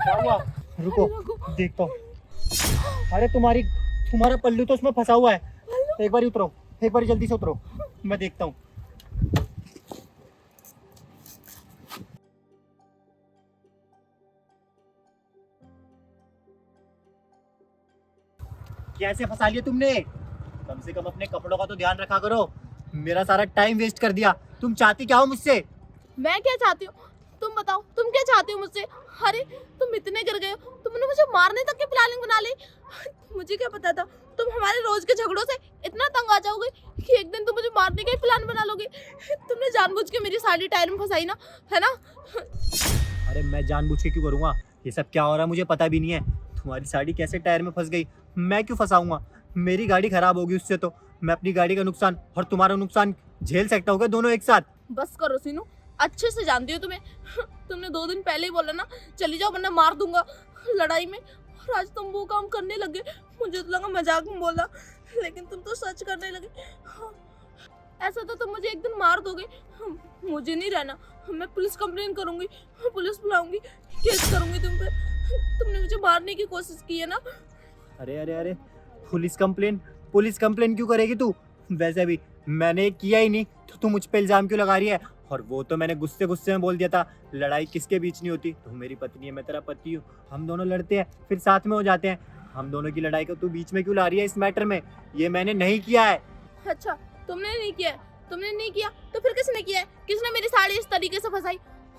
क्या हुआ? रुको, देखता हूँ। अरे तुम्हारा पल्लू तो उसमें फंसा हुआ है। एक बार उतरो, एक बार जल्दी से उतरो, मैं देखता हूँ। कैसे फंसा लिया तुमने? कम से कम अपने कपड़ों का तो ध्यान रखा करो। मेरा सारा टाइम वेस्ट कर दिया। तुम चाहती क्या हो मुझसे? मैं क्या चाहती हूँ? तुम बताओ, तुम क्या चाहती हो मुझसे? अरे तुम इतने गिर गए हो, तुमने मुझे मारने तक की प्लानिंग बना ली। मुझे क्या पता था तुम हमारे रोज के झगड़ों से इतना तंग आ जाओगे कि एक दिन तुम मुझे मारने का ही प्लान बना लोगे। तुमने जानबूझ के मेरी साड़ी टायर में फंसाई ना, है ना? अरे मैं जानबूझ के क्यों करूँगा? ये सब क्या हो रहा है मुझे पता भी नहीं है। तुम्हारी साड़ी कैसे टायर में फंस गई? मैं क्यों फंसाऊंगा? मेरी गाड़ी खराब होगी उससे तो मैं अपनी गाड़ी का नुकसान और तुम्हारा नुकसान झेल सकता हूँ क्या दोनों एक साथ? बस करो सीनू, अच्छे से जानती हो तुम्हें। तुमने 2 दिन पहले ही बोला ना चली जाओ वरना मार दूंगा लड़ाई में, और आज तुम वो काम करने लगे। मुझे तो लगा मजाक में बोला, लेकिन तुम तो सच करने लगे। ऐसा तो तुम मुझे एक दिन मार दोगे। मुझे नहीं रहना, मैं पुलिस कंप्लेन करूंगी, पुलिस बुलाऊंगी, केस करूंगी तुम पे। तुमने मुझे मारने की कोशिश की है ना। अरे अरे अरे, पुलिस कंप्लेन क्यों करेगी तू? वैसे भी मैंने किया ही नहीं तो तू मुझ पे इल्जाम क्यों लगा रही है? और वो तो मैंने गुस्से गुस्से में बोल दिया था। लड़ाई किसके बीच नहीं होती? तू मेरी पत्नी है, मैं तेरा पति हूँ। हम दोनों लड़ते हैं फिर साथ में हो जाते हैं। हम दोनों की लड़ाई को तू बीच में क्यों ला रही है इस मैटर में? ये मैंने नहीं किया है। अच्छा, तुमने नहीं किया है? तुमने नहीं किया तो फिर किसने किया है? किसने मेरी साड़ी इस तरीके से फंसाई?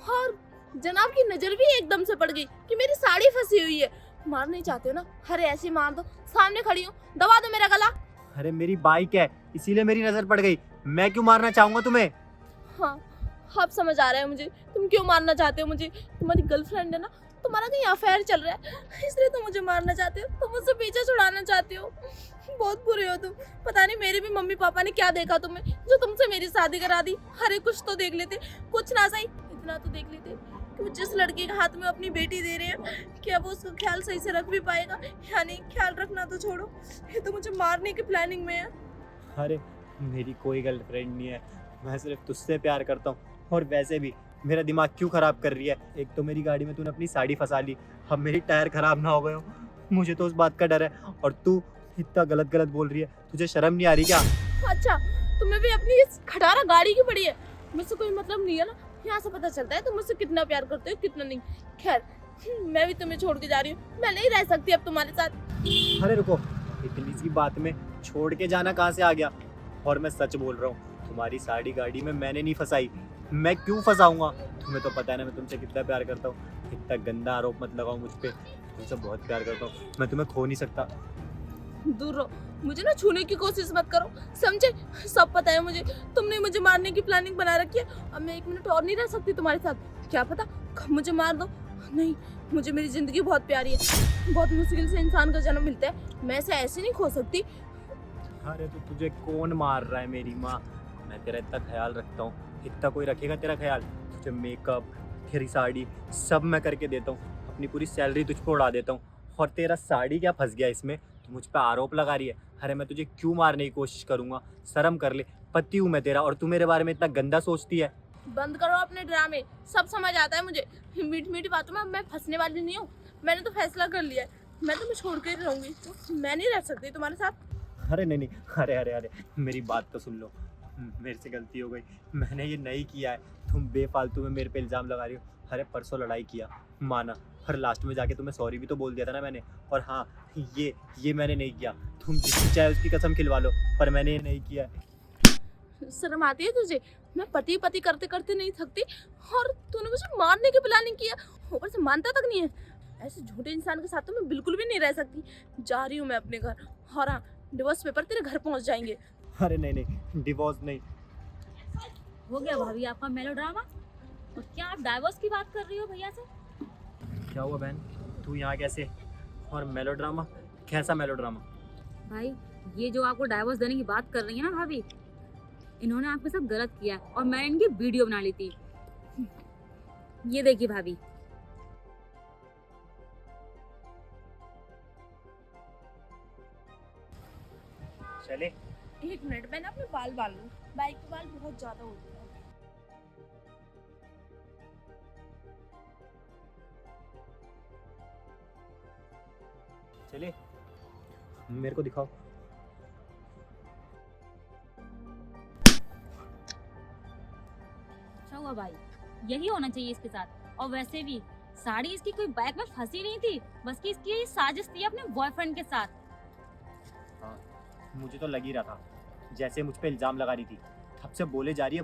और जनाब की नजर भी एकदम से पड़ गई कि मेरी साड़ी फंसी हुई है। मार नहीं चाहते हो ना? अरे ऐसे ही मार दो, सामने खड़ी हूँ, दबा दो मेरा गला। अरे मेरी बाइक है इसीलिए मेरी नजर पड़ गई। मैं क्यों मारना चाहूंगा तुम्हें? हाँ, अब समझ आ रहा है मुझे तुम क्यों मारना चाहते हो मुझे। तुम्हारी गर्लफ्रेंड है ना, तुम्हारा कहीं अफेयर चल रहा है, इसलिए तुम मुझे मारना चाहते हो, तुम मुझसे पीछे छुड़ाना चाहते हो। बहुत बुरे हो तुम। पता नहीं मेरे भी मम्मी पापा ने क्या देखा तुम्हें जो तुमसे मेरी शादी करा दी। अरे कुछ तो देख लेते, कुछ ना सही इतना तो देख लेते कि वो जिस लड़के के हाथ में अपनी बेटी दे रहे हैं क्या वो उसका ख्याल सही से रख भी पाएगा या नहीं। ख्याल रखना तो छोड़ो, ये तो मुझे मारने की प्लानिंग में है। अरे मेरी कोई गर्लफ्रेंड नहीं है, मैं सिर्फ तुझसे प्यार करता हूँ। और वैसे भी मेरा दिमाग क्यों खराब कर रही है? एक तो मेरी गाड़ी में तूने अपनी साड़ी फंसा ली, अब मेरी टायर खराब ना हो गए हो, मुझे तो उस बात का डर है। और तू इतना गलत गलत बोल रही है, तुझे शर्म नहीं आ रही क्या? अच्छा, तुम्हें भी अपनी इस खटारा गाड़ी की पड़ी है? मुझसे कोई मतलब नहीं है ना। यहाँ से पता चलता है तुम मुझसे कितना प्यार करते हो कितना नहीं। खैर, मैं भी तुम्हें छोड़ के जा रही हूँ, मैं नहीं रह सकती अब तुम्हारे साथ। अरे रुको, इतनी सी बात में छोड़ के जाना कहाँ से आ गया? और मैं सच बोल रहा हूँ, तुम्हारी साड़ी गाड़ी में मैंने नहीं फंसाई। मैं क्यों फंसाऊंगा? तुम्हें तो पता है ना मैं तुमसे कितना प्यार करता हूँ। इतना गंदा आरोप मत लगाओ मुझ पे। तुमसे बहुत प्यार करता हूँ, मैं तुम्हें खो नहीं सकता। दूर रहो, मुझे ना छूने की कोशिश मत करो, समझे? सब पता है मुझे, तुमने मुझे मारने की प्लानिंग बना रखी है। अब मैं 1 मिनट और नहीं रह सकती तुम्हारे साथ। क्या पता कब मुझे मार दो। नहीं, मुझे मेरी जिंदगी बहुत प्यारी है, बहुत मुश्किल से इंसान का जन्म मिलता है, मैं इसे ऐसे नहीं खो सकती। अरे तो तुझे कौन मार रहा है मेरी माँ? मैं तेरा इतना ख्याल रखता हूँ, इतना कोई रखेगा तेरा ख्याल? तुझे मेकअप, तेरी साड़ी सब मैं करके देता हूँ, अपनी पूरी सैलरी तुझ पर उड़ा देता हूँ। और तेरा साड़ी क्या फंस गया इसमें? तू मुझ पर आरोप लगा रही है। अरे मैं तुझे क्यों मारने की कोशिश करूँगा? शर्म कर ले, पति हूँ मैं तेरा और तू मेरे बारे में इतना गंदा सोचती है। बंद करो अपने ड्रामे, सब समझ आता है मुझे। मीठी मीठी बातों में मैं फंसने वाली नहीं हूँ। मैंने तो फैसला कर लिया है, मैं तुम्हें छोड़ के ही रहूंगी, मैं नहीं रह सकती तुम्हारे साथ। अरे नहीं नहीं, अरे अरे अरे, मेरी बात तो सुन लो। मेरे से गलती हो गई, मैंने ये नहीं किया है। तुम बेफालतू में मेरे पे इल्ज़ाम लगा रही हो। अरे परसों लड़ाई किया, माना, पर लास्ट में जाके तुम्हें सॉरी भी तो बोल दिया था ना मैंने। और हाँ, ये मैंने नहीं किया। तुम जिसकी चाहे उसकी कसम खिलवा लो, पर मैंने ये नहीं किया है। शर्म आती है तुझे? मैं पति पति करते करते नहीं थकती, और तूने मुझे मारने की प्लानिंग किया, ऊपर से मानता तक नहीं है। ऐसे झूठे इंसान के साथ तो मैं बिल्कुल भी नहीं रह सकती। जा रही हूँ मैं अपने घर, और हाँ, डिवोर्स पेपर तेरे घर पहुँच जाएंगे। अरे नहीं नहीं, डिवोर्स नहीं। हो गया भाभी आपका मेलोड्रामा? और क्या आप डाइवोर्स की बात कर रही हो भैया से? क्या हुआ बहन, तू यहाँ कैसे? और मेलोड्रामा? कैसा मेलोड्रामा? भाई, ये जो आपको डाइवोर्स देने की बात कर रही है ना भाभी, इन्होंने आपके साथ गलत किया है और मैंने इनकी वीडियो बना ली थी। ये देखिए भाभी। चले। 1 मिनट, मैं ना अपने बाल बाल लूं, बाइक के बाल बहुत ज्यादा हो गए हैं। चले, मेरे को दिखाओ। अच्छा हुआ भाई, यही होना चाहिए इसके साथ। और वैसे भी साड़ी इसकी कोई बैग में फंसी नहीं थी, बस कि इसकी ये साजिश थी अपने बॉयफ्रेंड के साथ। हाँ, मुझे तो लग ही रहा था, जैसे मुझ पे इल्जाम लगा रही थी, तब से बोले जा रही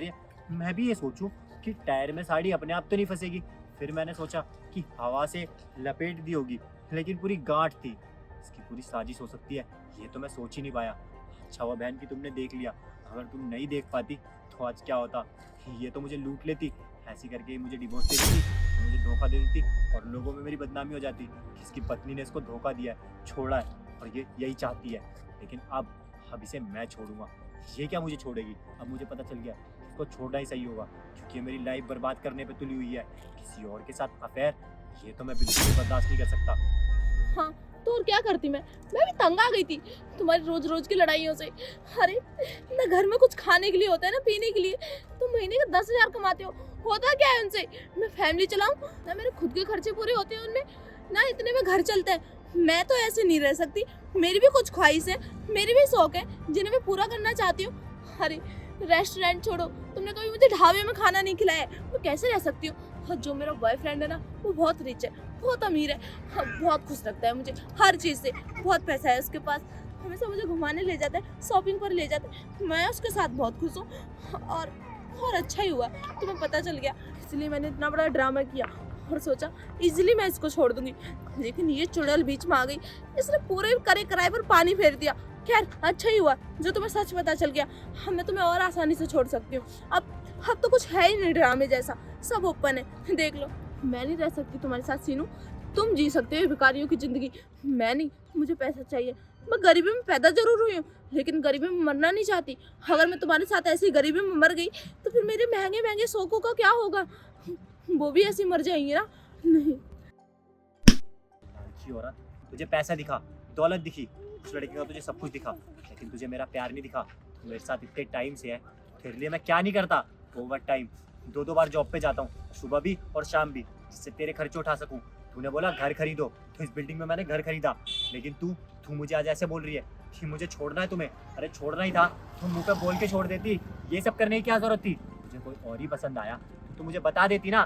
है। मैं भी ये सोचूं कि टायर में साड़ी अपने आप तो नहीं फंसेगी। फिर मैंने सोचा कि हवा से लपेट दी होगी, लेकिन पूरी गांठ थी। इसकी पूरी साजिश हो सकती है, ये तो मैं सोच ही नहीं पाया। अच्छा हुआ बहन कि तुमने देख लिया, अगर तुम नहीं देख पाती तो आज क्या होता। ये तो मुझे लूट लेती, ऐसी करके मुझे डिवोर्स दे देती, मुझे धोखा दे देती और लोगों में मेरी बदनामी हो जाती कि इसकी पत्नी ने इसको धोखा दिया है, छोड़ा है और ये यही चाहती है। लेकिन अब इसे मैं छोड़ूंगा, ये क्या मुझे छोड़ेगी। अब मुझे पता चल गया इसको छोड़ना ही सही होगा, क्योंकि ये मेरी लाइफ बर्बाद करने पे तुली हुई है। किसी और के साथ अफेयर, ये तो मैं बिल्कुल भी बर्दाश्त नहीं कर सकता। हाँ, तो और क्या करती मैं भी तंग आ गई थी तुम्हारी रोज रोज की लड़ाइयों से। अरे ना घर में कुछ खाने के लिए होता है ना पीने के लिए, तुम महीने के 10,000 कमाते हो, होता क्या है उनसे। मैं फैमिली चलाऊं ना, मेरे खुद के खर्चे पूरे होते हैं उनमें ना, इतने में घर चलता है। मैं तो ऐसे नहीं रह सकती, मेरी भी कुछ ख्वाहिश है, मेरी भी शौक है जिन्हें मैं पूरा करना चाहती हूँ। अरे रेस्टोरेंट छोड़ो, तुमने कभी मुझे ढाबे में खाना नहीं खिलाया है, मैं कैसे रह सकती हूँ। और जो मेरा बॉयफ्रेंड है ना, वो बहुत रिच है, बहुत अमीर है, हाँ, बहुत खुश रखता है मुझे हर चीज़ से, बहुत पैसा है उसके पास, हमेशा मुझे घुमाने ले जाता है, शॉपिंग पर ले जाता है। मैं उसके साथ बहुत खुश हूँ। और अच्छा ही हुआ तुम्हें पता चल गया, इसलिए मैंने इतना बड़ा ड्रामा किया और सोचा इजीली मैं इसको छोड़ दूंगी। लेकिन ये चुड़ैल बीच में आ गई, इसने पूरे करे कराए पर पानी फेर दिया। खैर अच्छा ही हुआ जो तुम्हें सच पता चल गया, मैं तुम्हें और आसानी से छोड़ सकती हूँ। अब तो कुछ है ही नहीं ड्रामे जैसा, सब ओपन है, देख लो। मैं नहीं रह सकती तुम्हारे साथ सीनू, तुम जी सकते हो भिखारियों की जिंदगी, मैं नहीं। मुझे पैसा चाहिए, मैं गरीबी में पैदा जरूर हुई हूँ, लेकिन गरीबी में मरना नहीं चाहती। अगर मैं तुम्हारे साथ ऐसी गरीबी में मर गई तो फिर मेरे महंगे महंगे शौकों का क्या होगा, वो भी ऐसी मर जाएंगे ना। नहीं लालची औरत, तुझे पैसा दिखा, दौलत दिखी, उस लड़के का तुझे सब कुछ दिखा, लेकिन तुझे मेरा प्यार नहीं दिखा। तो मेरे साथ इतने टाइम से है, तेरे लिए मैं क्या नहीं करता। ओवर टाइम 2-2 बार जॉब पे जाता हूँ, सुबह भी और शाम भी, जिससे तेरे खर्चे उठा सकूँ। तूने बोला घर खरीदो, तो इस बिल्डिंग में मैंने घर खरीदा, लेकिन तू मुझे आज ऐसे बोल रही है कि मुझे छोड़ना है तुम्हें। अरे छोड़ना ही था तो मुंह पे बोल के छोड़ देती, ये सब करने की क्या जरूरत थी। मुझे कोई और ही पसंद आया तो मुझे बता देती ना,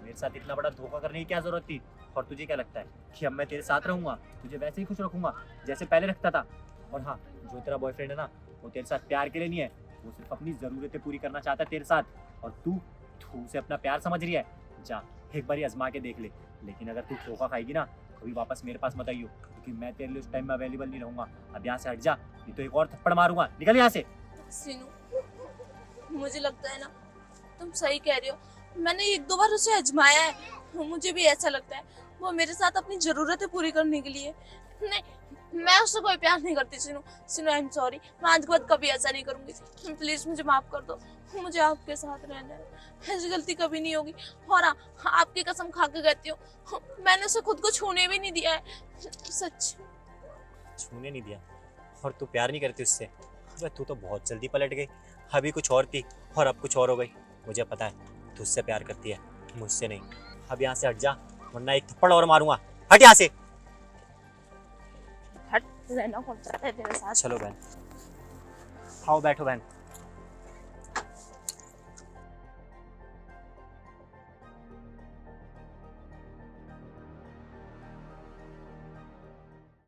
मेरे साथ इतना बड़ा धोखा करने की क्या जरूरत थी। और तुझे क्या लगता है कि अब मैं तेरे साथ रहूंगा, तुझे वैसे ही खुश रखूंगा जैसे पहले रखता था। और हाँ, जो तेरा बॉयफ्रेंड है ना, वो तेरे साथ प्यार के लिए नहीं है, वो सिर्फ अपनी ज़रूरतें पूरी करना चाहता है तेरे साथ। और तू उसे अपना प्यार समझ रही है। जा एक बार आजमा के देख ले, लेकिन अगर तू धोखा खाएगी ना, कभी वापस मेरे पास मत आइयो, क्योंकि मैं तेरे लिए उस टाइम में अवेलेबल नहीं रहूंगा। अब यहाँ से हट जा, नहीं तो एक और थप्पड़ मारूंगा, निकल यहाँ से। सीनू, मुझे लगता है ना तुम सही कह रही हो, मैंने 1-2 बार उसे आजमाया है, मुझे भी ऐसा लगता है वो मेरे साथ अपनी ज़रूरतें पूरी करने के लिए। नहीं, मैं उससे कोई प्यार नहीं करती। सीनू आई एम सॉरी, मैं आज के बाद कभी ऐसा नहीं करूँगी, प्लीज़ मुझे माफ़ कर दो, मुझे आपके साथ रहना है, ऐसी गलती कभी नहीं होगी। और हाँ, आपकी कसम खा के कहती हूँ, मैंने उसे खुद को छूने भी नहीं दिया है, सच। छूने नहीं दिया और तू प्यार नहीं करती उससे। अबे तू तो बहुत जल्दी पलट गई, अभी कुछ और थी और अब कुछ और हो गई। मुझे पता है तू उससे प्यार करती है, मुझसे नहीं। अब यहाँ से हट जा, वरना एक थप्पड़ और मारूंगा। हट यहाँ से। हट, रहना कौन चाहता है तेरे साथ। चलो बहन, आओ बैठो बहन।